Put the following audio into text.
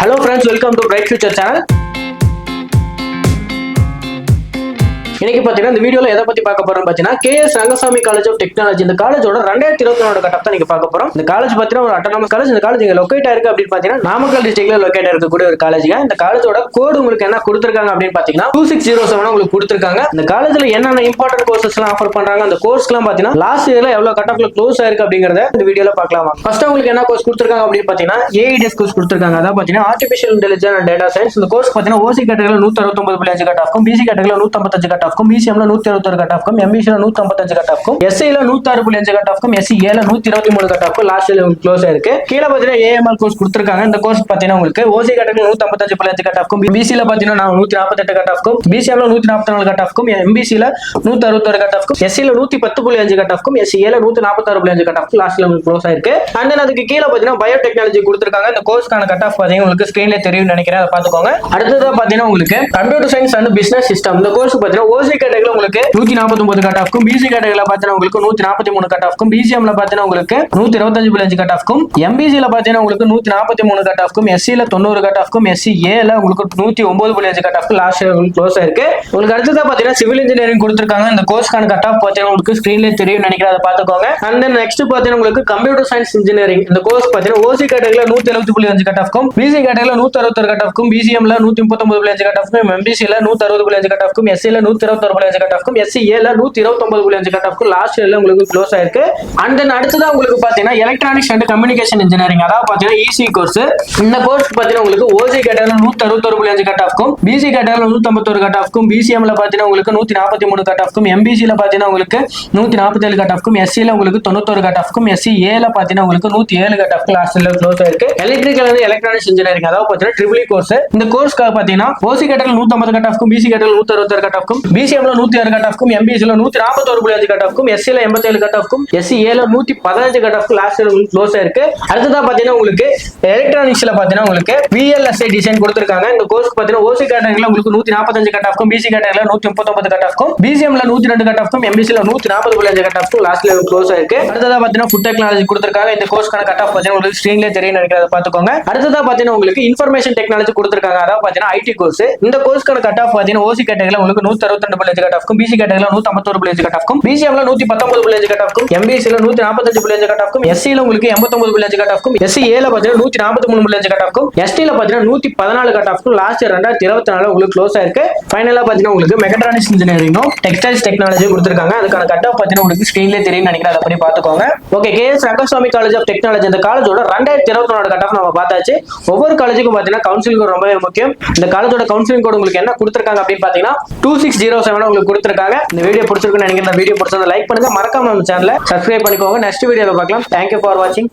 Hello friends, welcome to Bright Future channel. இன்னைக்கு பாத்தீங்கன்னா இந்த வீடியோல எதை பத்தி பார்க்க போறோம் பாத்தீங்கன்னா KS Rangasamy college of technology இந்த காலேஜோட 2024 கட் ஆஃப் தான் நீங்க பார்க்க போறோம். இந்த காலேஜ் பாத்தீங்கன்னா ஒரு அட்டானமஸ் காலேஜ். இந்த காலேஜ் இங்க லொகேட் ஆயிருக்கு அப்படின்னு பாத்தீங்கன்னா நாமக்கல் டிஸ்ட்ரிக்ட்ல லொகேட் இருக்கக்கூடிய ஒரு காலேஜ்ங்க. இந்த காலேஜோட கோட் உங்களுக்கு என்ன கொடுத்திருக்காங்க அப்படின்னு பாத்தீங்கன்னா 2607 உங்களுக்கு கொடுத்திருக்காங்க. இந்த காலேஜ்ல என்னென்ன இம்பார்ட்டன்ட் கோர்சஸ் எல்லாம் ஆஃபர் பண்றாங்க, அந்த கோர்ஸ்க்குலாம் பாத்தீங்கன்னா லாஸ்ட் இயர்ல எவ்வளவு கட் ஆஃப்ல க்ளோஸ் ஆயிருக்கு அப்படிங்கறத இந்த வீடியோல பார்க்கலாம். ஃபர்ஸ்ட் உங்களுக்கு என்ன கோர்ஸ் கொடுத்திருக்காங்க அப்படின்னு பாத்தீங்கன்னா AIDS கோர்ஸ் கொடுத்திருக்காங்க. அதாவது பாத்தீங்கன்னா artificial intelligence and data science. இந்த கோர்ஸ் பாத்தீங்கன்னா OC கேட்டகரியில 169.5 கட் ஆஃப்க்கும், BC கேட்டகரியில 155 கட் ஆஃப்க்கும், BCMல 161 கட் ஆஃப்க்கும், MBC ல 155 கட் ஆஃப்க்கும், SIல 106.5 கட் ஆஃப்க்கும், SCA ல 123 கட் ஆஃப்க்கும் லாஸ்ட் இயர்ல க்ளோஸ் ஆயிருக்கு. கீழ பாத்தீங்கன்னா AML கோர்ஸ் கொடுத்திருக்காங்க. இந்த கோர்ஸ் பாத்தீங்கன்னா உங்களுக்கு OC கேட்டகரியில 155.5 கட் ஆஃப்க்கும், BC ல பாத்தீங்கன்னா 148 கட் ஆஃப்க்கும், BCMல 144 கட் ஆஃப்க்கும், MBC ல 161 கட் ஆஃப்க்கும், SC ல 110.5 கட் ஆஃப்க்கும், SCA ல 146.5 கட் ஆஃப்க்கும் லாஸ்ட் இயர்ல க்ளோஸ் ஆயிருக்கு. அண்ட் தென் அதுக்கு கீழ பாத்தீங்கன்னா பயோடெக்னாலஜி கொடுத்திருக்காங்க. இந்த கோர்ஸ்க்கான கட் ஆஃப் பாத்தீங்கன்னா உங்களுக்கு ஸ்கிரீன்ல தெரியும் நினைக்கிறேன், அதை பாத்துக்கோங்க. அடுத்ததா பாத்தீங்கன்னா உங்களுக்கு computer science and business system. இந்த கோர்ஸ் பாத்தீங்கன்னா OC கேட்டகரியில உங்களுக்கு 149 கட் ஆஃப்க்கும், BC கேட்டகரியில பாத்தீங்கன்னா உங்களுக்கு 143 கட் ஆஃப்க்கும், BCMல பாத்தீங்கன்னா உங்களுக்கு 125.5 கட் ஆஃப்க்கும், MBC ல பாத்தீங்கன்னா உங்களுக்கு 143 கட் ஆஃப்க்கும், SC ல 90 கட் ஆஃப்க்கும், SCA ல உங்களுக்கு 109.5 கட் ஆஃப்க்கு லாஸ்ட் இயர் க்ளோஸ் ஆயிருக்கு. உங்களுக்கு அடுத்ததா பாத்தீங்கன்னா சிவில் இன்ஜினியரிங் கொடுத்திருக்காங்க. இந்த கோர்ஸ்க்கான கட் ஆஃப் பாத்தீங்கன்னா உங்களுக்கு ஸ்கிரீன்ல தெரியும் நினைக்கிறேன், அதை பாத்துக்கோங்க. அண்ட் தென் நெக்ஸ்ட் பாத்தீங்கன்னா உங்களுக்கு கம்ப்யூட்டர் சயின்ஸ் இன்ஜினியரிங். இந்த கோர்ஸ் பாத்தீங்கன்னா OC கேட்டகரியில 170.5 கட் ஆஃப்க்கும், BC கேட்டகரியில 161 கட் ஆஃப்க்கும், BCMல 139.5 கட் ஆஃப்க்கும், MBC ல 160.5 கட் ஆஃப்க்கும், SC ல 121.5 கட் ஆஃப்க்கும், SCA ல 129.5 கட் ஆஃப்க்கு லாஸ்ட் இயர்ல உங்களுக்கு க்ளோஸ் ஆயிருக்கு. அண்ட் தென் அடுத்ததா உங்களுக்கு பாத்தீங்கன்னா எலக்ட்ரானிக்ஸ் அண்ட் கம்யூனிகேஷன் இன்ஜினியரிங், அதாவது பாத்தீங்கன்னா EC கோர்ஸ். இந்த கோர்ஸ் பாத்தீங்கன்னா உங்களுக்கு OC கேட்டகரியில 161.5 கட் ஆஃப்க்கும், BC கேட்டகரியில 151 கட் ஆஃப்க்கும், BCMல பாத்தீங்கன்னா உங்களுக்கு 143 கட் ஆஃப்க்கும், MBC ல பாத்தீங்கன்னா உங்களுக்கு 147 கட் ஆஃப்க்கும், SC ல உங்களுக்கு 91 கட் ஆஃப்க்கும், SCA ல பாத்தீங்கன்னா உங்களுக்கு 107 கட் ஆஃப்க்கு லாஸ்ட் இயர்ல க்ளோஸ் ஆயிருக்கு. எலக்ட்ரிக்கல் அண்ட் எலக்ட்ரானிக்ஸ் இன்ஜினியரிங், அதாவது பாத்தீங்கன்னா ட்ரிபிள் இ கோர்ஸ். இந்த கோர்ஸ்க்காக பாத்தீங்கன்னா OC கேட்டகரியில 150 கட் ஆஃப்க்கும், BC கேட்டகரியில 166 கட் ஆஃப்க்கும், BCMல 106 கட் ஆஃப்க்கும், MBC ல 141.5 கட் ஆஃப்க்கும், SC ல 87 கட் ஆஃப்க்கும், SCA ல 115 கட் ஆஃப்க்கு லாஸ்ட் இயர் க்ளோஸ் ஆயிருக்கு. அடுத்ததா பாத்தீங்கன்னா உங்களுக்கு எலக்ட்ரானிக்ஸ்ல பாத்தீங்கன்னா உங்களுக்கு VLSI டிசைன் கொடுத்திருக்காங்க. இந்த கோர்ஸ் பாத்தீங்கன்னா OC கேட்டகரியில உங்களுக்கு 145 கட் ஆஃப்க்கும், BC கேட்டகரியில 139 கட் ஆஃப்க்கும், BCMல 102 கட் ஆஃப்க்கும், MBC ல 140.5 கட் ஆஃப்க்கும் லாஸ்ட் இயர் க்ளோஸ் ஆயிருக்கு. அடுத்ததா பாத்தீங்கன்னா ஃபுட் டெக்னாலஜி கொடுத்திருக்காங்க. இந்த கோர்ஸ்க்கான கட் ஆஃப் பாத்தீங்கன்னா உங்களுக்கு ஸ்கிரீன்ல தெரியும் நினைக்கிறத பாத்துக்கோங்க. அடுத்ததா பாத்தீங்கன்னா உங்களுக்கு இன்ஃபர்மேஷன் டெக்னாலஜி கொடுத்திருக்காங்க. அதாவது பாத்தீங்கன்னா IT கோர்ஸ். இந்த கோர்ஸ்க்கான கட் ஆஃப் பாத்தீங்கன்னா OC கேட்டகரியில உங்களுக்கு 162.5 கட் ஆஃப்க்கும், BC கேட்டகரியில 151.5 கட் ஆஃப்க்கும், BCMல 119.5 கட் ஆஃப்க்கும், MBC ல 145.5 கட் ஆஃப்க்கும், SC ல உங்களுக்கு 89.5 கட் ஆஃப்க்கும், SCA ல பாத்தீங்கன்னா 143.5 கட் ஆஃப்க்கும், ST ல பாத்தீங்கன்னா 114 கட் ஆஃப்க்கும் லாஸ்ட் இயர் 2024 உங்களுக்கு க்ளோஸ் ஆயிருக்கு. ஃபைனலா பாத்தீங்கன்னா உங்களுக்கு மெக்காட்ரானிக்ஸ் இன்ஜினியரிங்கும் டெக்ஸ்டைல்ஸ் டெக்னாலஜி கொடுத்திருக்காங்க. அதுக்கான கட் ஆஃப் பாத்தீங்கன்னா உங்களுக்கு ஸ்கிரீன்ல தெரியும் நினைக்கிறேன், அதை பத்தி பாத்துக்கோங்க. Okay, KS Rangasamy college of technology இந்த காலேஜோட 2024 கட் ஆஃப் நம்ம பார்த்தாச்சு. ஒவ்வொரு காலேஜுக்கும் பாத்தீங்கன்னா கவுன்சிலிங் கோட் ரொம்பவே முக்கியம். இந்த காலேஜோட கவுன்சிலிங் கோட் உங்களுக்கு என்ன கொடுத்திருக்காங்க அப்படின்னு பாத்தீங்கன்னா 2607 உங்களுக்கு கொடுத்திருக்காங்க. இந்த வீடியோ பிடிச்சிருக்குன்னு நினைக்கிறேன். இந்த வீடியோ பிடிச்சதை லைக் பண்ணுங்க, மறக்காம நம்ம சேனலை சப்ஸ்கிரைப் பண்ணிக்கோங்க. நெக்ஸ்ட் வீடியோல பார்க்கலாம். தேங்க்யூ ஃபார் வாட்சிங்.